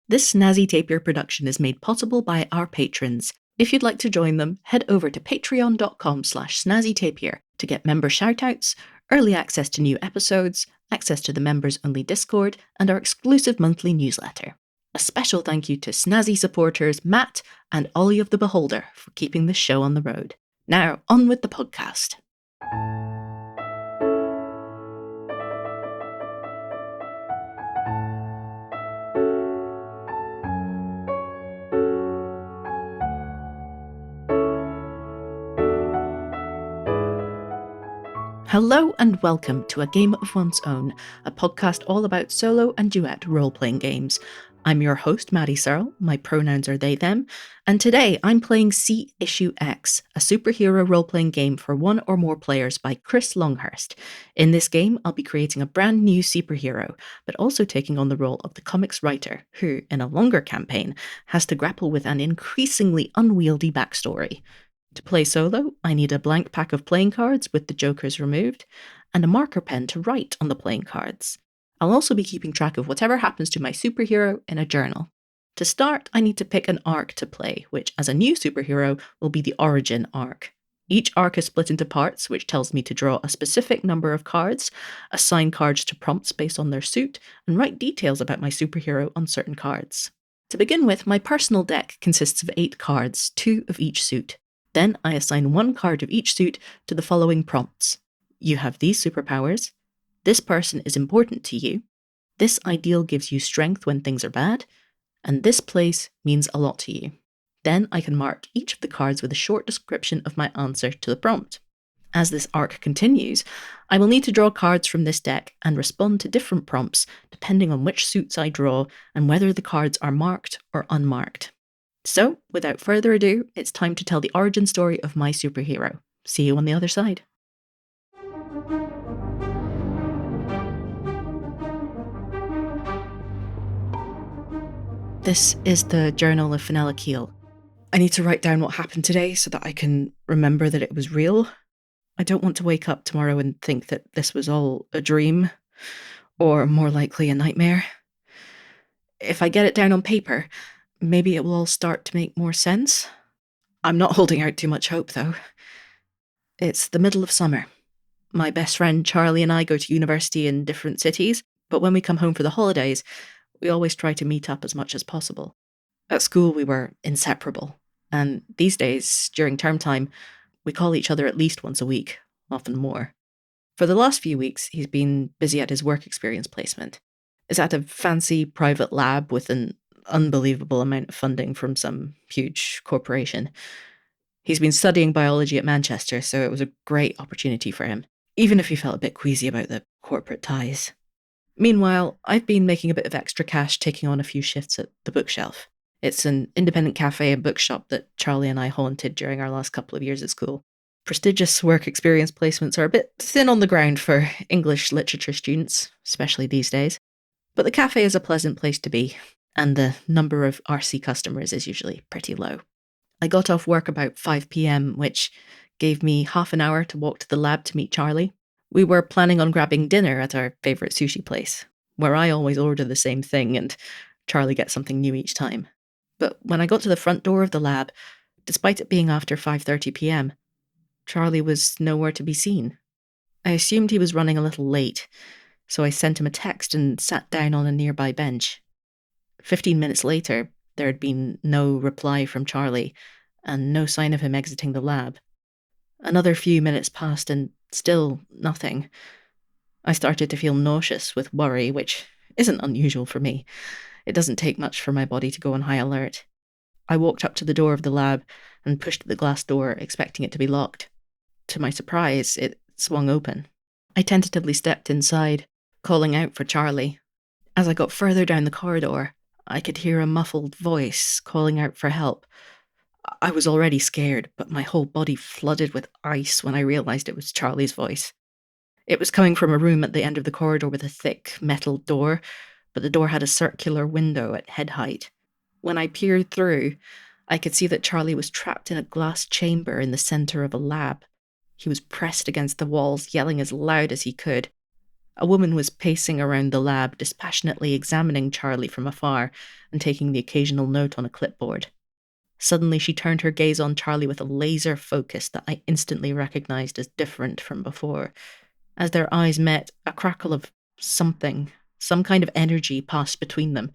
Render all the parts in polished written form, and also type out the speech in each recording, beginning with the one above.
This Snazzy Tapier production is made possible by our patrons. If you'd like to join them, head over to patreon.com/snazzytapier to get member shoutouts, early access to new episodes, access to the members-only Discord, and our exclusive monthly newsletter. A special thank you to Snazzy supporters Matt and Ollie of the Beholder for keeping this show on the road. Now, on with the podcast. Hello and welcome to A Game of One's Own, a podcast all about solo and duet role-playing games. I'm your host, Maddy, my pronouns are they, them, and today I'm playing C Issue X, a superhero role-playing game for one or more players by Chris Longhurst. In this game, I'll be creating a brand new superhero, but also taking on the role of the comics writer, who, in a longer campaign, has to grapple with an increasingly unwieldy backstory. To play solo, I need a blank pack of playing cards with the jokers removed, and a marker pen to write on the playing cards. I'll also be keeping track of whatever happens to my superhero in a journal. To start, I need to pick an arc to play, which as a new superhero will be the origin arc. Each arc is split into parts, which tells me to draw a specific number of cards, assign cards to prompts based on their suit, and write details about my superhero on certain cards. To begin with, my personal deck consists of 8 cards, 2 of each suit. Then I assign 1 card of each suit to the following prompts. You have these superpowers. This person is important to you. This ideal gives you strength when things are bad. And this place means a lot to you. Then I can mark each of the cards with a short description of my answer to the prompt. As this arc continues, I will need to draw cards from this deck and respond to different prompts depending on which suits I draw and whether the cards are marked or unmarked. So, without further ado, it's time to tell the origin story of my superhero. See you on the other side. This is the journal of Fenella Keel. I need to write down what happened today so that I can remember that it was real. I don't want to wake up tomorrow and think that this was all a dream, or more likely a nightmare. If I get it down on paper, maybe it will all start to make more sense. I'm not holding out too much hope, though. It's the middle of summer. My best friend Charlie and I go to university in different cities, but when we come home for the holidays, we always try to meet up as much as possible. At school, we were inseparable, and these days, during term time, we call each other at least once a week, often more. For the last few weeks, he's been busy at his work experience placement. It's at a fancy private lab with an unbelievable amount of funding from some huge corporation. He's been studying biology at Manchester, so it was a great opportunity for him, even if he felt a bit queasy about the corporate ties. Meanwhile, I've been making a bit of extra cash taking on a few shifts at the Bookshelf. It's an independent cafe and bookshop that Charlie and I haunted during our last couple of years at school. Prestigious work experience placements are a bit thin on the ground for English literature students, especially these days. But the cafe is a pleasant place to be, and the number of RC customers is usually pretty low. I got off work about 5 p.m, which gave me half an hour to walk to the lab to meet Charlie. We were planning on grabbing dinner at our favourite sushi place, where I always order the same thing and Charlie gets something new each time. But when I got to the front door of the lab, despite it being after 5:30 p.m, Charlie was nowhere to be seen. I assumed he was running a little late, so I sent him a text and sat down on a nearby bench. 15 minutes later, there had been no reply from Charlie, and no sign of him exiting the lab. Another few minutes passed, and still nothing. I started to feel nauseous with worry, which isn't unusual for me. It doesn't take much for my body to go on high alert. I walked up to the door of the lab and pushed the glass door, expecting it to be locked. To my surprise, it swung open. I tentatively stepped inside, calling out for Charlie. As I got further down the corridor, I could hear a muffled voice calling out for help. I was already scared, but my whole body flooded with ice when I realized it was Charlie's voice. It was coming from a room at the end of the corridor with a thick metal door, but the door had a circular window at head height. When I peered through, I could see that Charlie was trapped in a glass chamber in the center of a lab. He was pressed against the walls, yelling as loud as he could. A woman was pacing around the lab, dispassionately examining Charlie from afar and taking the occasional note on a clipboard. Suddenly, she turned her gaze on Charlie with a laser focus that I instantly recognized as different from before. As their eyes met, a crackle of something, some kind of energy passed between them.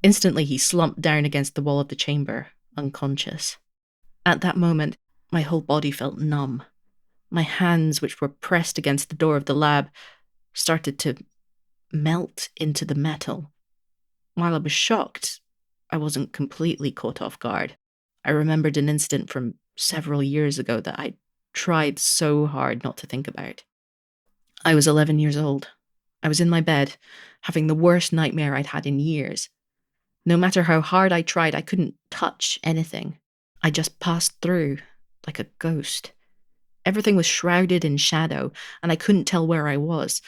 Instantly, he slumped down against the wall of the chamber, unconscious. At that moment, my whole body felt numb. My hands, which were pressed against the door of the lab, started to melt into the metal. While I was shocked, I wasn't completely caught off guard. I remembered an incident from several years ago that I tried so hard not to think about. I was 11 years old. I was in my bed, having the worst nightmare I'd had in years. No matter how hard I tried, I couldn't touch anything. I just passed through, like a ghost. Everything was shrouded in shadow, and I couldn't tell where I was.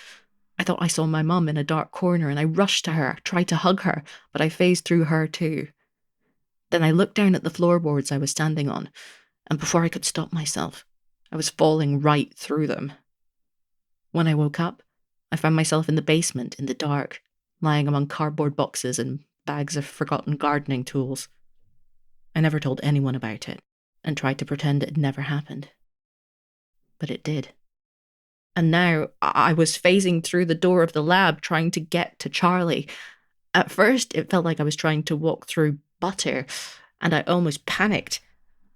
I thought I saw my mum in a dark corner, and I rushed to her, tried to hug her, but I phased through her too. Then I looked down at the floorboards I was standing on, and before I could stop myself, I was falling right through them. When I woke up, I found myself in the basement in the dark, lying among cardboard boxes and bags of forgotten gardening tools. I never told anyone about it, and tried to pretend it had never happened. But it did. And now I was phasing through the door of the lab trying to get to Charlie. At first, it felt like I was trying to walk through butter, and I almost panicked.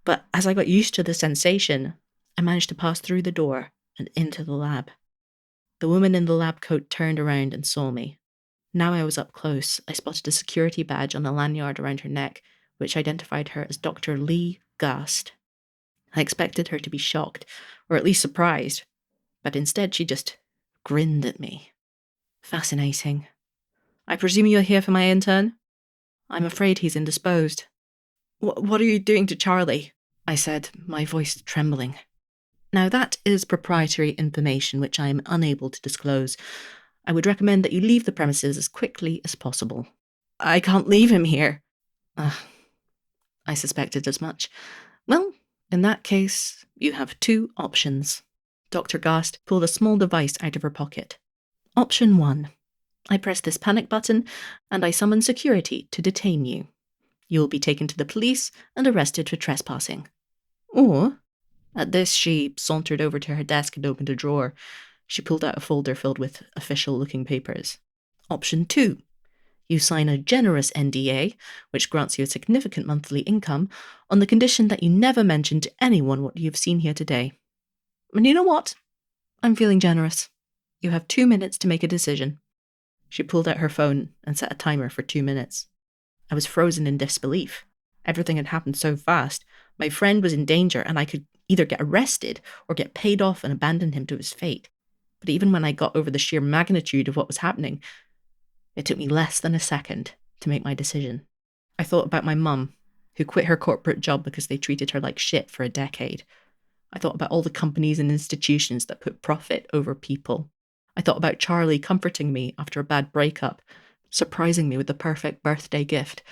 But as I got used to the sensation, I managed to pass through the door and into the lab. The woman in the lab coat turned around and saw me. Now I was up close. I spotted a security badge on a lanyard around her neck, which identified her as Dr. Lee Gast. I expected her to be shocked, or at least surprised, but instead she just grinned at me. Fascinating. I presume you're here for my intern? I'm afraid he's indisposed. What are you doing to Charlie? I said, my voice trembling. Now that is proprietary information which I am unable to disclose. I would recommend that you leave the premises as quickly as possible. I can't leave him here. I suspected as much. Well, in that case, you have two options. Dr. Gast pulled a small device out of her pocket. Option 1. I press this panic button, and I summon security to detain you. You will be taken to the police and arrested for trespassing. Or, at this, she sauntered over to her desk and opened a drawer. She pulled out a folder filled with official-looking papers. Option 2. You sign a generous NDA, which grants you a significant monthly income, on the condition that you never mention to anyone what you've seen here today. And you know what? I'm feeling generous. You have 2 minutes to make a decision. She pulled out her phone and set a timer for 2 minutes. I was frozen in disbelief. Everything had happened so fast. My friend was in danger, and I could either get arrested or get paid off and abandon him to his fate. But even when I got over the sheer magnitude of what was happening, it took me less than a second to make my decision. I thought about my mum, who quit her corporate job because they treated her like shit for a decade. I thought about all the companies and institutions that put profit over people. I thought about Charlie comforting me after a bad breakup, surprising me with the perfect birthday gift,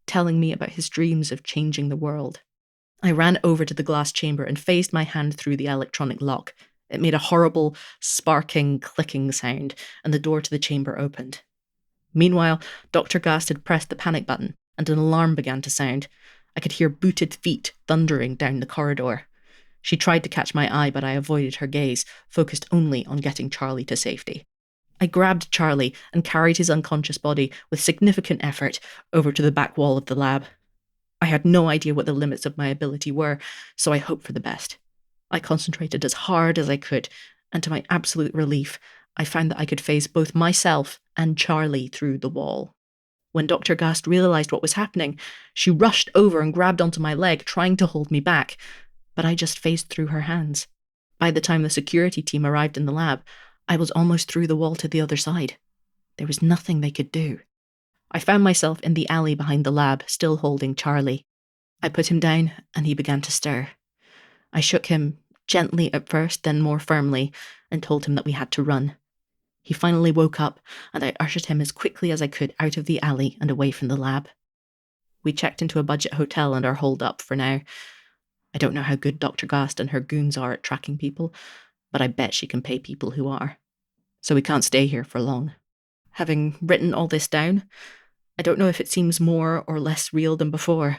telling me about his dreams of changing the world. I ran over to the glass chamber and phased my hand through the electronic lock. It made a horrible, sparking, clicking sound, and the door to the chamber opened. Meanwhile, Dr. Gast had pressed the panic button, and an alarm began to sound. I could hear booted feet thundering down the corridor. She tried to catch my eye, but I avoided her gaze, focused only on getting Charlie to safety. I grabbed Charlie and carried his unconscious body with significant effort over to the back wall of the lab. I had no idea what the limits of my ability were, so I hoped for the best. I concentrated as hard as I could, and to my absolute relief, I found that I could phase both myself and Charlie through the wall. When Dr. Gast realised what was happening, she rushed over and grabbed onto my leg, trying to hold me back, but I just phased through her hands. By the time the security team arrived in the lab, I was almost through the wall to the other side. There was nothing they could do. I found myself in the alley behind the lab, still holding Charlie. I put him down, and he began to stir. I shook him, gently at first, then more firmly, and told him that we had to run. He finally woke up, and I ushered him as quickly as I could out of the alley and away from the lab. We checked into a budget hotel and are holed up for now. I don't know how good Dr. Gast and her goons are at tracking people, but I bet she can pay people who are. so we can't stay here for long. Having written all this down, I don't know if it seems more or less real than before.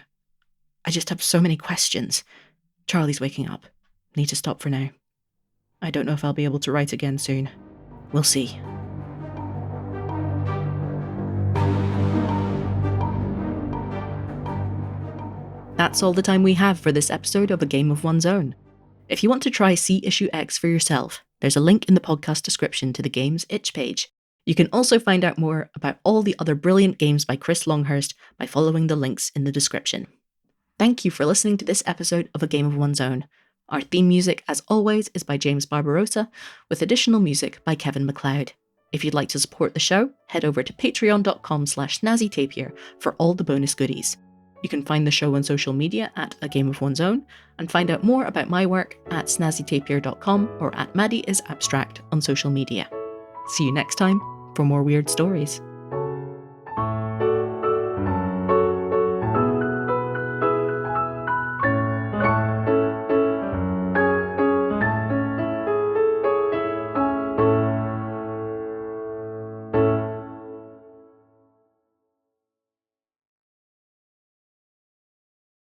I just have so many questions. Charlie's waking up. Need to stop for now. I don't know if I'll be able to write again soon. We'll see. That's all the time we have for this episode of A Game of One's Own. If you want to try See Issue X for yourself, there's a link in the podcast description to the game's itch page. You can also find out more about all the other brilliant games by Chris Longhurst by following the links in the description. Thank you for listening to this episode of A Game of One's Own. Our theme music, as always, is by James Barbarossa, with additional music by Kevin MacLeod. If you'd like to support the show, head over to patreon.com/snazzytapier for all the bonus goodies. You can find the show on social media at A Game of One's Own, and find out more about my work at snazzytapier.com or at Maddy is Abstract on social media. See you next time for more weird stories.